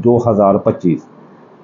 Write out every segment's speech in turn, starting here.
2025।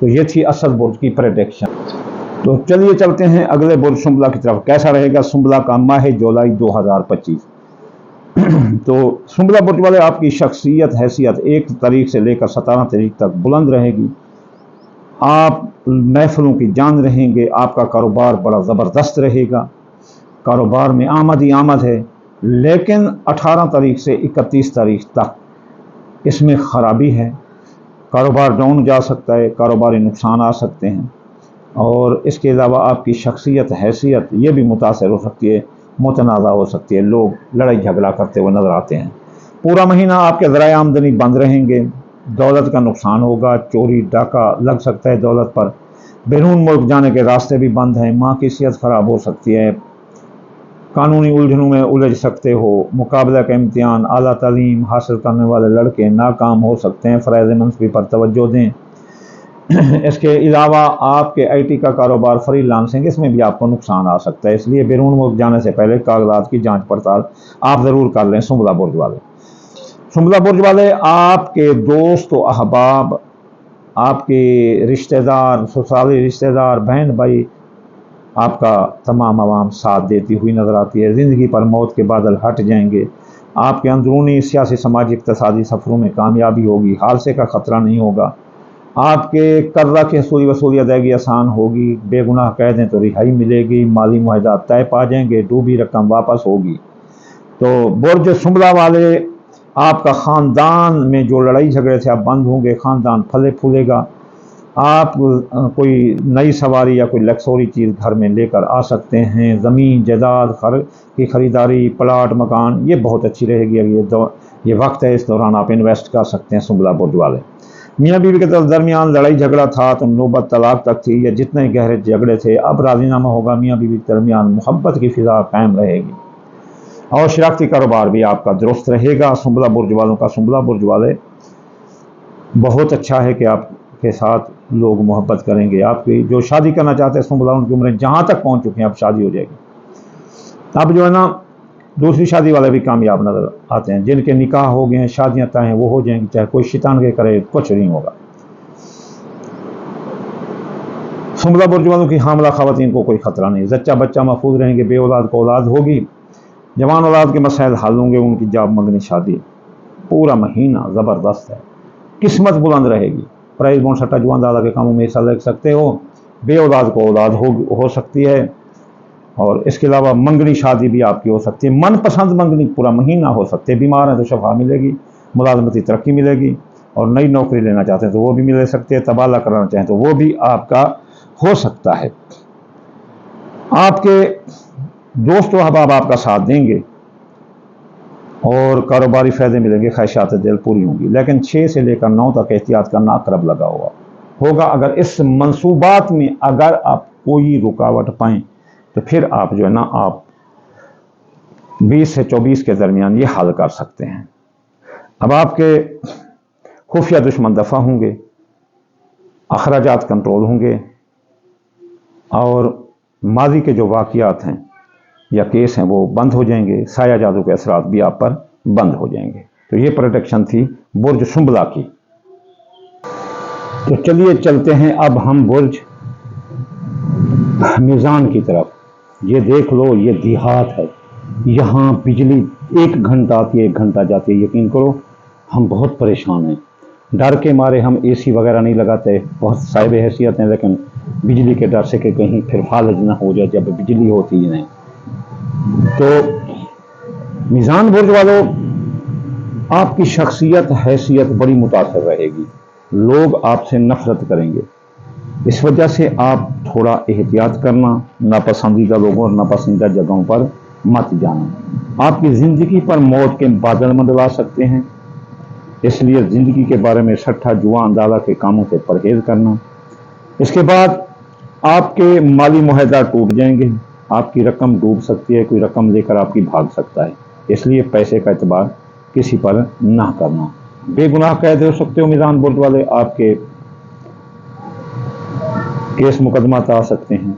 تو یہ تھی اسد برج کی پریڈکشن۔ تو چلیے چلتے ہیں اگلے برج سنبلا کی طرف۔ کیسا رہے گا سنبلا کا ماہ جولائی 2025؟ تو سنبلا برج والے آپ کی شخصیت حیثیت 1 تاریخ سے لے کر 17 تاریخ تک بلند رہے گی۔ آپ محفلوں کی جان رہیں گے، آپ کا کاروبار بڑا زبردست رہے گا، کاروبار میں آمد ہی آمد ہے۔ لیکن 18 تاریخ سے 31 تاریخ تک اس میں خرابی ہے، کاروبار ڈاؤن جا سکتا ہے، کاروباری نقصان آ سکتے ہیں، اور اس کے علاوہ آپ کی شخصیت حیثیت یہ بھی متاثر ہو سکتی ہے، متنازع ہو سکتی ہے، لوگ لڑائی جھگڑا کرتے ہوئے نظر آتے ہیں۔ پورا مہینہ آپ کے ذرائع آمدنی بند رہیں گے، دولت کا نقصان ہوگا، چوری ڈاکہ لگ سکتا ہے دولت پر، بیرون ملک جانے کے راستے بھی بند ہیں، ماں کی صحت خراب ہو سکتی ہے، قانونی الجھنوں میں الجھ سکتے ہو، مقابلہ کا امتحان، اعلیٰ تعلیم حاصل کرنے والے لڑکے ناکام ہو سکتے ہیں، فرائض منصبی پر توجہ دیں۔ اس کے علاوہ آپ کے آئی ٹی کا کاروبار، فری لانسنگ، اس میں بھی آپ کو نقصان آ سکتا ہے، اس لیے بیرون ملک جانے سے پہلے کاغذات کی جانچ پڑتال آپ ضرور کر لیں۔ سنبلا برج والے، سنبلا برج والے آپ کے دوست و احباب، آپ کے رشتہ دار، سسرالی رشتہ دار، بہن بھائی، آپ کا تمام عوام ساتھ دیتی ہوئی نظر آتی ہے۔ زندگی پر موت کے بادل ہٹ جائیں گے، آپ کے اندرونی سیاسی سماجی اقتصادی سفروں میں کامیابی ہوگی، حادثے کا خطرہ نہیں ہوگا، آپ کے قرضہ کی وصولی ادائیگی آسان ہوگی، بے گناہ کہہ دیں تو رہائی ملے گی، مالی معاہدات طے پا جائیں گے، ڈوبی رقم واپس ہوگی۔ تو برج سنبلا والے، آپ کا خاندان میں جو لڑائی جھگڑے تھے اب بند ہوں گے، خاندان پھلے پھولے گا، آپ کوئی نئی سواری یا کوئی لکسوری چیز گھر میں لے کر آ سکتے ہیں، زمین جائیداد کی خریداری، پلاٹ مکان، یہ بہت اچھی رہے گی، یہ وقت ہے، اس دوران آپ انویسٹ کر سکتے ہیں سنبلا برج والے۔ میاں بیوی کے درمیان لڑائی جھگڑا تھا تو نوبت طلاق تک تھی، یا جتنے گہرے جھگڑے تھے اب راضی نامہ ہوگا، میاں بیوی کے درمیان محبت کی فضا قائم رہے گی، اور شراکتی کاروبار بھی آپ کا درست رہے گا۔ سنبلا برج والوں کا، سنبلا برج والے بہت اچھا ہے کہ آپ کے ساتھ لوگ محبت کریں گے، آپ کی جو شادی کرنا چاہتے ہیں سنبلا، ان کی عمریں جہاں تک پہنچ چکی ہیں اب شادی ہو جائے گی۔ اب جو ہے نا دوسری شادی والے بھی کامیاب نظر آتے ہیں، جن کے نکاح ہو گئے ہیں، شادیاں طے ہیں، وہ ہو جائیں گی، چاہے کوئی شیطان کے کرے کچھ نہیں ہوگا۔ سنبلا برج والوں کی حاملہ خواتین کو کوئی خطرہ نہیں، زچہ بچہ محفوظ رہیں گے، بے اولاد کو اولاد ہوگی، جوان اولاد کے مسائل حل ہوں گے، ان کی جاب منگنی شادی، پورا مہینہ زبردست ہے، قسمت بلند رہے گی، پرائز بونڈ سٹا جوان دادا کے کاموں میں حصہ لے سکتے ہو، بے اولاد کو اولاد ہو سکتی ہے، اور اس کے علاوہ منگنی شادی بھی آپ کی ہو سکتی ہے، من پسند منگنی پورا مہینہ ہو سکتے ہیں، بیمار ہیں تو شفا ملے گی، ملازمتی ترقی ملے گی، اور نئی نوکری لینا چاہتے ہیں تو وہ بھی مل سکتے ہیں، تبادلہ کرانا چاہیں تو وہ بھی آپ کا ہو سکتا ہے۔ آپ کے دوست و احباب آپ کا ساتھ دیں گے اور کاروباری فائدے ملیں گے، خواہشات دل پوری ہوں گی، لیکن 6 سے لے کر 9 تک احتیاط کرنا عقرب لگا ہوگا۔ اگر اس منصوبات میں اگر آپ کوئی رکاوٹ پائیں تو پھر آپ جو ہے نا آپ 20 سے 24 کے درمیان یہ حل کر سکتے ہیں۔ اب آپ کے خفیہ دشمن دفع ہوں گے، اخراجات کنٹرول ہوں گے، اور ماضی کے جو واقعات ہیں یا کیس ہیں وہ بند ہو جائیں گے، سایہ جادو کے اثرات بھی آپ پر بند ہو جائیں گے۔ تو یہ پروٹیکشن تھی برج سنبلا کی۔ تو چلیے چلتے ہیں اب ہم برج میزان کی طرف۔ یہ دیکھ لو، یہ دیہات ہے، یہاں بجلی 1 گھنٹہ آتی ہے 1 گھنٹہ جاتی ہے، یقین کرو ہم بہت پریشان ہیں، ڈر کے مارے ہم اے سی وغیرہ نہیں لگاتے، بہت صاحب حیثیت ہیں، لیکن بجلی کے ڈر سے کہ کہیں پھر فالج نہ ہو جائے جب بجلی ہوتی ہے نہیں۔ تو میزان برج والوں، آپ کی شخصیت حیثیت بڑی متاثر رہے گی، لوگ آپ سے نفرت کریں گے، اس وجہ سے آپ تھوڑا احتیاط کرنا، ناپسندیدہ لوگوں اور ناپسندیدہ جگہوں پر مت جانا۔ آپ کی زندگی پر موت کے بادل منڈلا سکتے ہیں، اس لیے زندگی کے بارے میں سٹھا جوا اندازہ کے کاموں سے پرہیز کرنا۔ اس کے بعد آپ کے مالی معاہدات ٹوٹ جائیں گے، آپ کی رقم ڈوب سکتی ہے، کوئی رقم لے کر آپ کی بھاگ سکتا ہے، اس لیے پیسے کا اعتبار کسی پر نہ کرنا۔ بے گناہ قید ہو سکتے ہو میزان برج والے، آپ کے کیس مقدمات آ سکتے ہیں،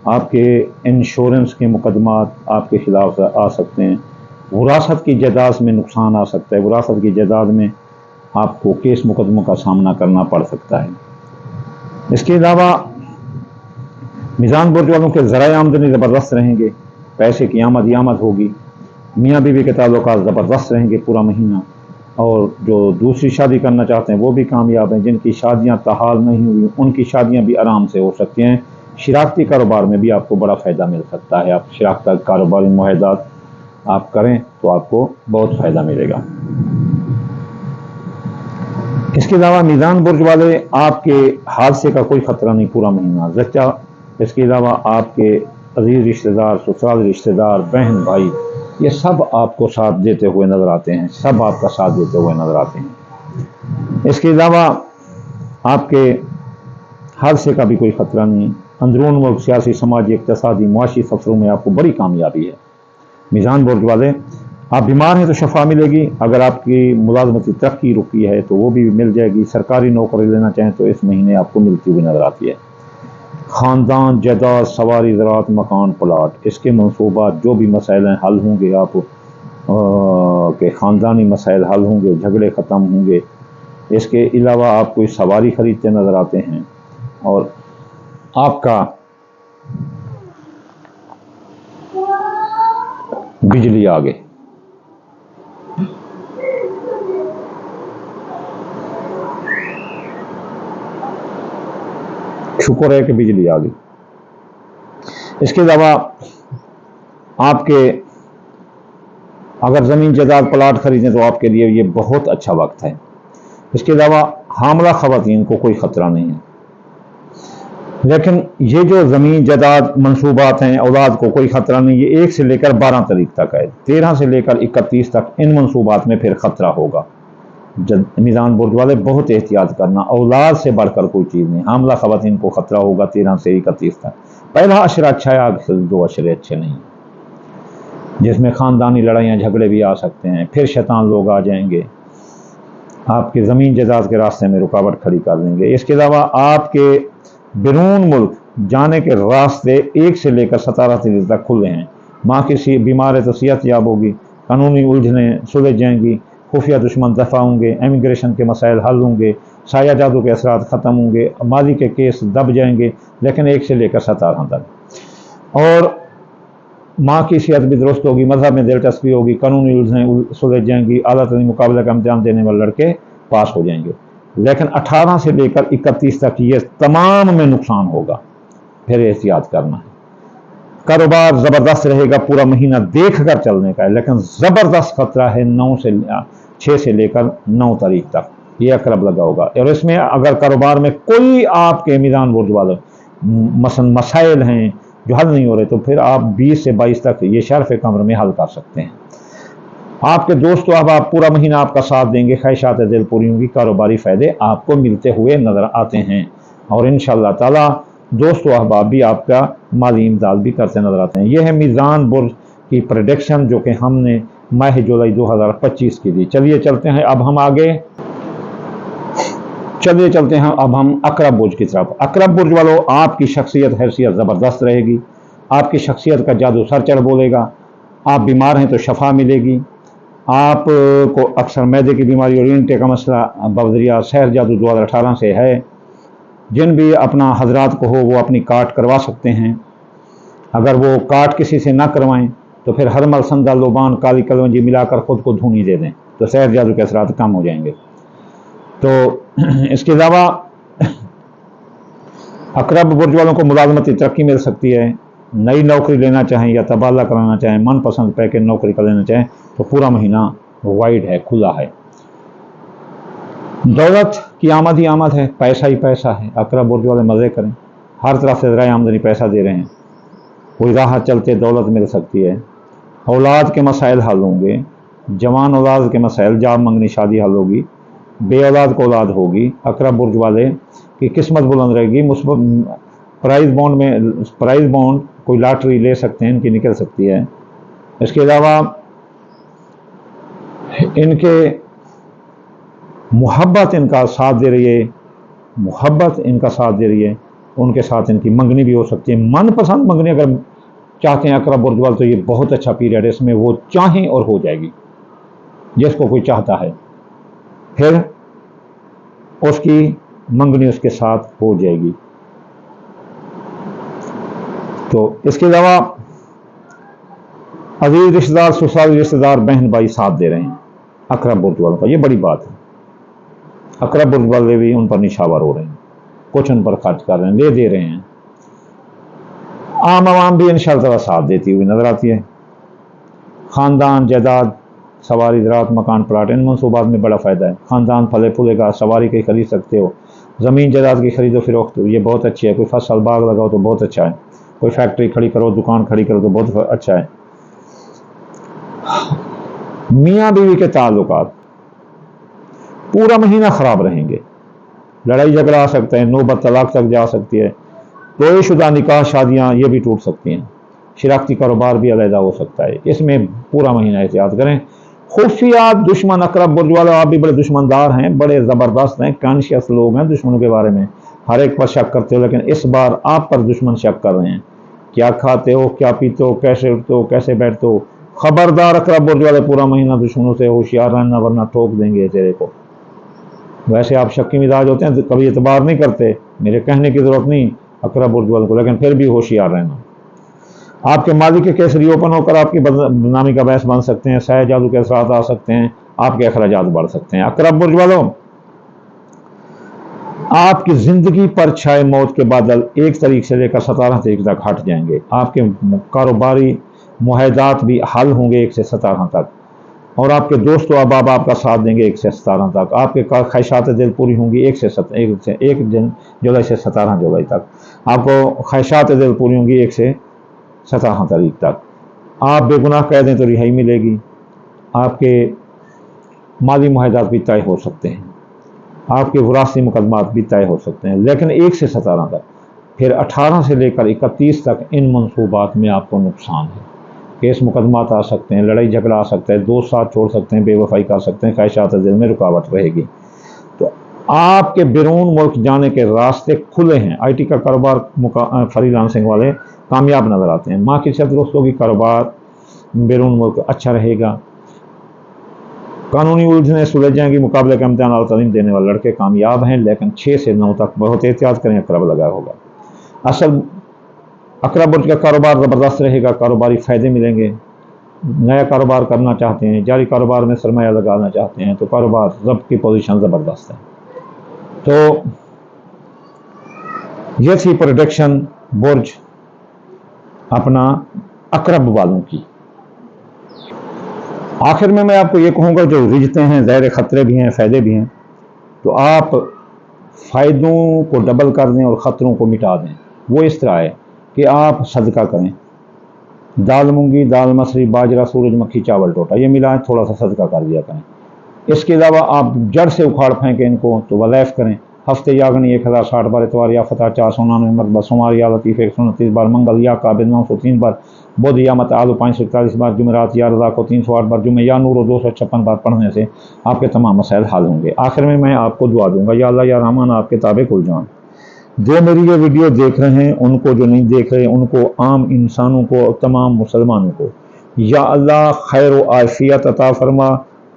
آپ کے انشورنس کے مقدمات آپ کے خلاف آ سکتے ہیں، وراثت کی جائیداد میں نقصان آ سکتا ہے، وراثت کی جائیداد میں آپ کو کیس مقدموں کا سامنا کرنا پڑ سکتا ہے۔ اس کے علاوہ میزان برج والوں کے ذرائع آمدنی زبردست رہیں گے، پیسے کی آمد آمد ہوگی، میاں بیوی کے تعلقات زبردست رہیں گے پورا مہینہ، اور جو دوسری شادی کرنا چاہتے ہیں وہ بھی کامیاب ہیں، جن کی شادیاں تاحال نہیں ہوئی ان کی شادیاں بھی آرام سے ہو سکتی ہیں۔ شراکتی کاروبار میں بھی آپ کو بڑا فائدہ مل سکتا ہے، آپ شراکتی کاروباری معاہدات آپ کریں تو آپ کو بہت فائدہ ملے گا۔ اس کے علاوہ میزان برج والے آپ کے حادثے کا کوئی خطرہ نہیں پورا مہینہ زچہ۔ اس کے علاوہ آپ کے عزیز رشتہ دار، سسرال رشتہ دار، بہن بھائی، یہ سب آپ کو ساتھ دیتے ہوئے نظر آتے ہیں، سب آپ کا ساتھ دیتے ہوئے نظر آتے ہیں۔ اس کے علاوہ آپ کے حادثے کا بھی کوئی خطرہ نہیں، اندرون ملک سیاسی، سماجی، اقتصادی، معاشی سفروں میں آپ کو بڑی کامیابی ہے۔ میزان برج والے، آپ بیمار ہیں تو شفا ملے گی، اگر آپ کی ملازمتی ترقی رکی ہے تو وہ بھی مل جائے گی، سرکاری نوکری لینا چاہیں تو اس مہینے آپ کو ملتی ہوئی نظر آتی ہے۔ خاندان، جائیداد، سواری، زراعت، مکان، پلاٹ، اس کے منصوبات، جو بھی مسائل ہیں حل ہوں گے، آپ کے خاندانی مسائل حل ہوں گے، جھگڑے ختم ہوں گے۔ اس کے علاوہ آپ کوئی سواری خریدتے نظر آتے ہیں، اور آپ کا بجلی آگے، شکر ہے کہ بجلی آ گئی۔ اس کے علاوہ آپ کے اگر زمین جائیداد پلاٹ خریدیں تو آپ کے لیے یہ بہت اچھا وقت ہے۔ اس کے علاوہ حاملہ خواتین کو کوئی خطرہ نہیں ہے، لیکن یہ جو زمین جائیداد منصوبات ہیں، اولاد کو کوئی خطرہ نہیں، یہ 1 سے لے کر 12 تاریخ تک ہے، 13 سے لے کر 31 تک ان منصوبات میں پھر خطرہ ہوگا۔ میزان برج والے بہت احتیاط کرنا، اولاد سے بڑھ کر کوئی چیز نہیں، حاملہ خواتین کو خطرہ ہوگا 13 سے 31 تک۔ پہلا عشرہ اچھا ہے، آگے سے 2 عشرے اچھے نہیں، جس میں خاندانی لڑائیاں جھگڑے بھی آ سکتے ہیں، پھر شیطان لوگ آ جائیں گے، آپ کے زمین جائیداد کے راستے میں رکاوٹ کھڑی کر دیں گے۔ اس کے علاوہ آپ کے بیرون ملک جانے کے راستے 1 سے لے کر 17 تاریخ تک کھلے ہیں، ماں کسی بیمار ہے تو صحت یاب ہوگی، قانونی الجھنیں سلجھ جائیں گی، خفیہ دشمن دفع ہوں گے، امیگریشن کے مسائل حل ہوں گے، سایہ جادو کے اثرات ختم ہوں گے، ماضی کے کیس دب جائیں گے، لیکن 1 سے لے کر 17 تک، اور ماں کی صحت بھی درست ہوگی، مذہب میں دلچسپی ہوگی، قانونی الجھنیں سلجھ جائیں گی، اعلیٰ تعلیمی مقابلہ کا امتحان دینے والے لڑکے پاس ہو جائیں گے، لیکن 18 سے لے کر 31 تک یہ تمام میں نقصان ہوگا، پھر احتیاط کرنا ہے۔ کاروبار زبردست رہے گا، پورا مہینہ دیکھ کر چلنے کا ہے، لیکن زبردست خطرہ ہے 6 سے لے کر 9 تاریخ تک، یہ عقرب لگا ہوگا، اور اس میں اگر کاروبار میں کوئی آپ کے میزان برج والے مثلا مسائل ہیں جو حل نہیں ہو رہے، تو پھر آپ 20 سے 22 تک یہ شرف قمر میں حل کر سکتے ہیں۔ آپ کے دوست و احباب پورا مہینہ آپ کا ساتھ دیں گے، خواہشات دل پوری ہوں گی، کاروباری فائدے آپ کو ملتے ہوئے نظر آتے ہیں، اور انشاءاللہ تعالی دوست و احباب بھی آپ کا مالی امداد بھی کرتے نظر آتے ہیں۔ یہ ہے میزان برج کی پریڈکشن جو کہ ہم نے ماہ جولائی 2025 کی دی۔ چلیے چلتے ہیں اب ہم آگے، اب ہم عقرب برج کی طرف۔ عقرب برج والوں، آپ کی شخصیت حیثیت زبردست رہے گی، آپ کی شخصیت کا جادو سر چڑھ بولے گا، آپ بیمار ہیں تو شفا ملے گی، آپ کو اکثر معدے کی بیماری اور الٹے کا مسئلہ بذریعہ سحر جادو 2018 سے ہے، جن بھی اپنا حضرات کو ہو وہ اپنی کاٹ کروا سکتے ہیں، اگر وہ کاٹ کسی سے نہ کروائیں تو پھر ہرمل، سندہ، لوبان، کالی کلونجی ملا کر خود کو دھونی دے دیں تو سحر جادو کے اثرات کم ہو جائیں گے۔ تو اس کے علاوہ عقرب برج والوں کو ملازمتی ترقی مل سکتی ہے، نئی نوکری لینا چاہیں یا تبادلہ کرانا چاہیں، من پسند پیکج نوکری کا لینا چاہیں تو پورا مہینہ وائڈ ہے، کھلا ہے۔ دولت کی آمد ہی آمد ہے، پیسہ ہی پیسہ ہے، عقرب برج والے مزے کریں، ہر طرف سے ذرائع آمدنی پیسہ دے رہے ہیں، کوئی راہ چلتے دولت مل سکتی ہے، اولاد کے مسائل حل ہوں گے، جوان اولاد کے مسائل، جاب منگنی شادی حل ہوگی، بے اولاد کو اولاد ہوگی، عقرب برج والے کی قسمت بلند رہے گی، پرائز بانڈ کوئی لاٹری لے سکتے ہیں، ان کی نکل سکتی ہے۔ اس کے علاوہ ان کے محبت ان کا ساتھ دے رہی ہے، ان کے ساتھ ان کی منگنی بھی ہو سکتی ہے، من پسند منگنی اگر چاہتے ہیں عقرب برج والے تو یہ بہت اچھا پیریڈ ہے، اس میں وہ چاہیں اور ہو جائے گی جس کو کوئی چاہتا ہے۔ پھر اس کی منگنی اس کے ساتھ ہو جائے گی۔ تو اس کے علاوہ عزیز رشتہ دار، سسرالی رشتہ دار، بہن بھائی ساتھ دے رہے ہیں اقرب برج والوں کا، یہ بڑی بات ہے۔ اقرب برج والے بھی ان پر نشاور ہو رہے ہیں، کچھ ان پر خرچ کر رہے ہیں، لے دے رہے ہیں۔ عام عوام بھی انشاءاللہ ساتھ دیتی ہوئی نظر آتی ہے۔ خاندان، جائیداد، سواری، زراعت، مکان، پلاٹ، ان منصوبات میں بڑا فائدہ ہے۔ خاندان پھلے پھولے گا، سواری کی خرید سکتے ہو، زمین جائیداد کی خرید و فروخت، یہ بہت اچھی ہے۔ کوئی فصل باغ لگاؤ تو بہت اچھا ہے، کوئی فیکٹری کھڑی کرو، دکان کھڑی کرو تو بہت اچھا ہے۔ میاں بیوی کے تعلقات پورا مہینہ خراب رہیں گے، لڑائی جھگڑا آ سکتا ہے، نوبت طلاق تک جا سکتی ہے، توڑے شدہ نکاح شادیاں یہ بھی ٹوٹ سکتی ہیں، شراکتی کاروبار بھی علیحدہ ہو سکتا ہے۔ اس میں پورا مہینہ احتیاط کریں۔ خفیات دشمن اقرب برج والوں، آپ بھی بڑے دشمندار ہیں، بڑے زبردست ہیں، کانشیس لوگ ہیں دشمنوں کے بارے میں، ہر ایک پر شک کرتے ہو، لیکن اس بار آپ پر دشمن شک کر رہے ہیں۔ کیا کھاتے ہو، کیا پیتے ہو، کیسے اٹھتے ہو، کیسے بیٹھتے ہو۔ خبردار اقرب برج والے، پورا مہینہ دشمنوں سے ہوشیار رہنا ورنہ ٹھوک دیں گے تیرے کو۔ ویسے آپ شکی مزاج ہوتے ہیں، کبھی اعتبار نہیں کرتے، میرے کہنے کی ضرورت نہیں اقرب برج والوں کو، لیکن پھر بھی ہوشیار رہنا۔ آپ کے ماضی کے کیس ری اوپن ہو کر آپ کی بدنامی کا باعث بن سکتے ہیں، سایہ جادو کے اثرات آ سکتے ہیں، آپ کے اخراجات بڑھ سکتے ہیں۔ اقرب برج والوں، آپ کی زندگی پر چھائے موت کے بادل 1 تاریخ سے لے کر 17 تاریخ تک ہٹ جائیں گے۔ آپ کے کاروباری معاہدات بھی حل ہوں گے 1 سے 17 تک، اور آپ کے دوست و احباب آپ کا ساتھ دیں گے 1 سے 17 تک۔ آپ کے خواہشات دل پوری ہوں گی 1 جولائی سے 17 جولائی تک۔ آپ کو خواہشات دل پوری ہوں گی 1 سے 17 تاریخ تک۔ آپ بے گناہ کہہ دیں تو رہائی ملے گی۔ آپ کے مالی معاہدات بھی طے ہو سکتے ہیں، آپ کے وراثتی مقدمات بھی طے ہو سکتے ہیں، لیکن 1 سے 17 تک۔ پھر 18 سے لے کر 31 تک ان منصوبات میں آپ کو نقصان ہے۔ کیس مقدمات آ سکتے ہیں، لڑائی جھگڑا آ سکتا ہے، دوست ساتھ چھوڑ سکتے ہیں، بے وفائی کر سکتے ہیں، خواہشات دل میں رکاوٹ رہے گی۔ تو آپ کے بیرون ملک جانے کے راستے کھلے ہیں۔ آئی ٹی کا کاروبار، فری لانسنگ والے کامیاب نظر آتے ہیں۔ ماں کی صحت درست ہوگی، کاروبار بیرون ملک اچھا رہے گا۔ قانونی الجھنیں سلجھ جائیں گی۔ مقابلے کا امتحان اور تعلیم دینے والے لڑکے کامیاب ہیں، لیکن 6 سے 9 تک بہت احتیاط کریں، اقرب لگا ہوگا۔ اصل اقرب برج کا کاروبار زبردست رہے گا، کاروباری فائدے ملیں گے۔ نیا کاروبار کرنا چاہتے ہیں، جاری کاروبار میں سرمایہ لگانا چاہتے ہیں تو کاروبار ضبط کی پوزیشن زبردست ہے۔ تو یہ تھی پروڈکشن برج اپنا اقرب والوں کی۔ آخر میں آپ کو یہ کہوں گا، جو رجتے ہیں ظاہر خطرے بھی ہیں، فائدے بھی ہیں، تو آپ فائدوں کو ڈبل کر دیں اور خطروں کو مٹا دیں۔ وہ اس طرح ہے کہ آپ صدقہ کریں، دال مونگی، دال مسری، باجرہ، سورج مکھی، چاول ٹوٹا، یہ ملا ہے، تھوڑا سا صدقہ کر دیا کریں۔ اس کے علاوہ آپ جڑ سے اکھاڑ پھینکیں ان کو تو ولیف کریں۔ ہفتے یاگنی 1060 بار، اتوار یا فتح 499 مرتبہ، سوموار یا لطیف 129 بار، منگل یا قابل 903 بار، بدھ یا متعال 541 بار، جمعرات یا رضا کو 308 بار، جمعہ یا نور 256 بار پڑھنے سے آپ کے تمام مسائل حل ہوں گے۔ آخر میں آپ کو دعا دوں گا، یا اللہ یا رحمان آپ کتابیں کھل جان۔ جو میری یہ ویڈیو دیکھ رہے ہیں، ان کو، جو نہیں دیکھ رہے ان کو، عام انسانوں کو، تمام مسلمانوں کو یا اللہ خیر و عافیت عطا فرما،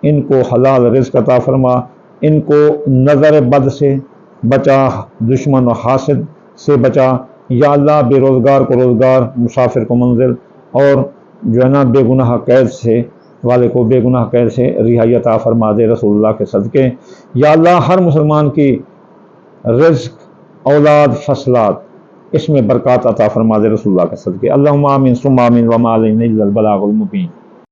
ان کو حلال رزق عطا فرما، ان کو نظر بد سے بچا، دشمن و حاسد سے بچا، یا اللہ بے روزگار کو روزگار، مسافر کو منزل، اور جو ہے نا بے گناہ قید سے والے کو بے گناہ قید سے رہائی عطا فرما دے رسول اللہ کے صدقے۔ یا اللہ ہر مسلمان کی رزق، اولاد، فصلات، اس میں برکات عطا فرما دے رسول اللہ کے صدقے۔ اللہم آمین ثم آمین وما علینا الا البلاغ المبین۔